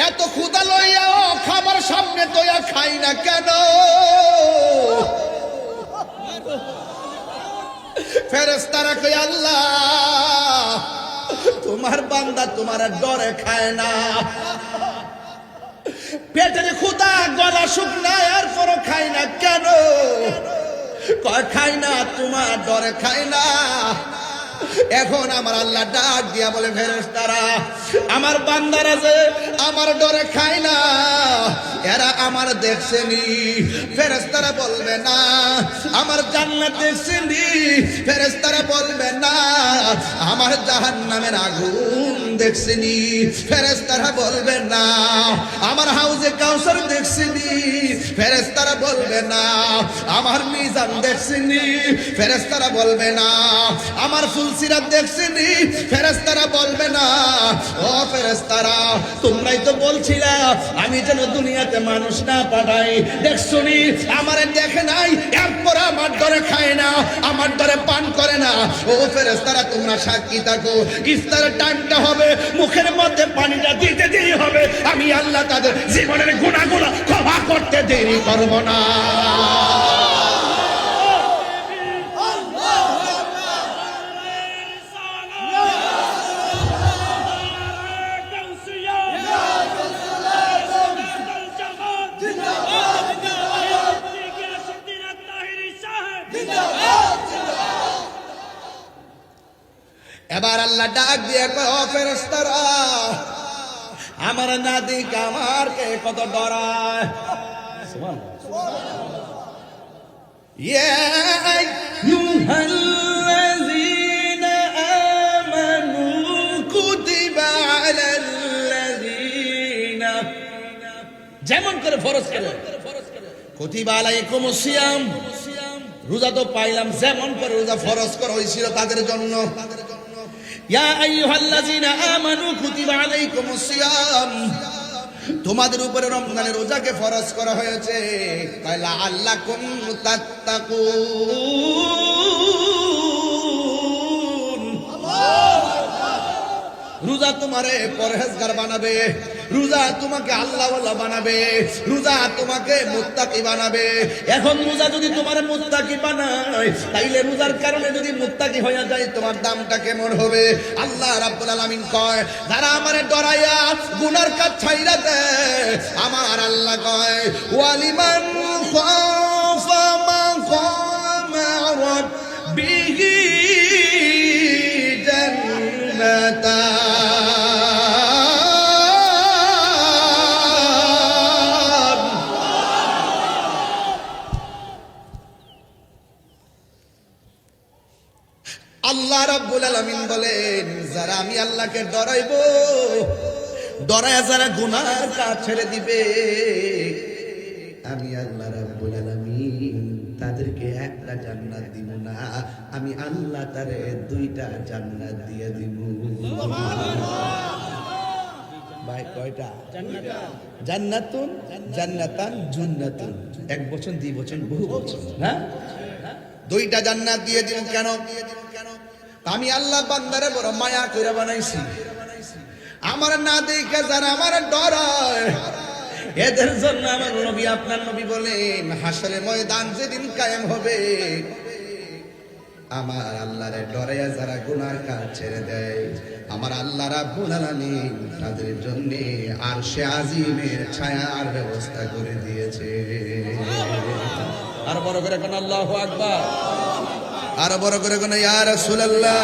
এত ক্ষুধা লইয়াও খাবার সামনে তোয়া খাই না কেন? ফেরেশতারা কয় আল্লাহ তোমার বান্দা তোমার ডরে খায় না। পেটের ক্ষুধা, গলা শুকনা, এরপরও খাই না কেন? কয় খাই না তোমার ডরে খাই না। এখন আমার আল্লাহ ডাক দিয়া বলে ফেরেশতারা আমার বান্দারা যে আমার ডরে খায় না এরা আমার দেখছেনি। ফেরেশতারা বলবে না আমার জান্নাত দেখছেনি। ফেরেশতারা বলবে না আমার জাহান্নামের আগুন দেখছেনি। ফেরেশতারা বলবে না আমার হাউজে কাউসার দেখছেনি। ফেরেশতারা বলবে না আমার মিজান দেখছেনি। ফেরেশতারা বলবে না আমার ফুলসিরাত দেখছেনি। ফেরেশতারা বলবে না ও ফেরেশতারা তোমরাই তো বলছিলা আমি যেন দুনিয়াতে মানুষ না পাঠাই, দেখছনি আমারে দেখে নাই, এরপর আমার ডরে খায় না, আমার ডরে পান করে না। ও ফেরেশতারা তোমরা সাক্ষী থাকো, ইফতারের টাইমটা হবে, মুখের মধ্যে পানিটা দিতে দেরি হবে, আমি আল্লাহ তাদের জীবনের গুনাহগুলো ক্ষমা করতে দেরি করব না। এবার আল্লাহ ডাক দিয়ে কয় ও ফেরেশতারা আমার না দিক আমার কে কত ডরায়। ইয়া আইয়ুহাল্লাযীনা আমানু কুতিবা আলাল্লাযীনা, যেমন করে ফরজ করে কুতিবা আলাইকুমুস সিয়াম, রোজা তো পাইলাম, যেমন করে রোজা ফরজ করা হয়েছিল তাদের জন্য। ইয়া আইয়ুহাল্লাযীনা আমানু কুতিবা আলাইকুমুস সিয়াম, তোমাদের উপরে রমজানের রোজাকে ফরজ করা হয়েছে লাআল্লাকুম তাত্তাকুন। রোজা তোমারে পরহেজগার বানাবে, রোজা তোমাকে আল্লাহওয়ালা বানাবে, রোজা তোমাকে মুত্তাকি বানাবে। এখন রোজা যদি তোমার মুত্তাকি বানায় তাইলে রোজার কারণে যদি মুত্তাকি হয়ে যায় তোমার দামটা কেমন হবে? আল্লাহ রাব্বুল আলামিন কয় যারা আমারে ডরাইয়া গুনার কাজ ছাইরা দেয় আমার আল্লাহ কয় ওয়ালিমান খাফা মাকামা রাব্বিহি জান্নাতান। আল্লাহ রাব্বুল আলামিন বলেন যারা আমি আল্লাহকে ডরাইবো, ডরায়া যারা গুনার কাজ ছেড়ে দিবে আমি আল্লাহ রাব্বুল আলামিন তাদেরকে একটা জান্নাত দিব না, আমি আল্লাহ তারে দুইটা জান্নাত দিয়ে দিব। ভাই কয়টা জান্নাতুন, জান্নাতান, জান্নাতুন, এক বছর, দুই বছর, বহু বছর, হ্যাঁ দুইটা জান্নাত দিয়ে দিব। কেন? আমি আল্লাহ বান্দারে বড় মায়া করে বানাইছি। আমার না দেখে যারা আমার ডরায় এদের জন্য আমার নবী আপনার নবী বলেন হাসরের ময়দান যেদিন কায়েম হবে আমার আল্লাহরে ডরাইয়া যারা গুনার কাজ ছেড়ে দেয় আমার আল্লাহ রাব্বুল আলামিন তাদের জন্য আরশে আজিমের ছায়ার ব্যবস্থা করে দিয়েছে। আর বড় করে কোন আল্লাহু আকবার, আর বড় করে কোন ইয়া রাসূলুল্লাহ।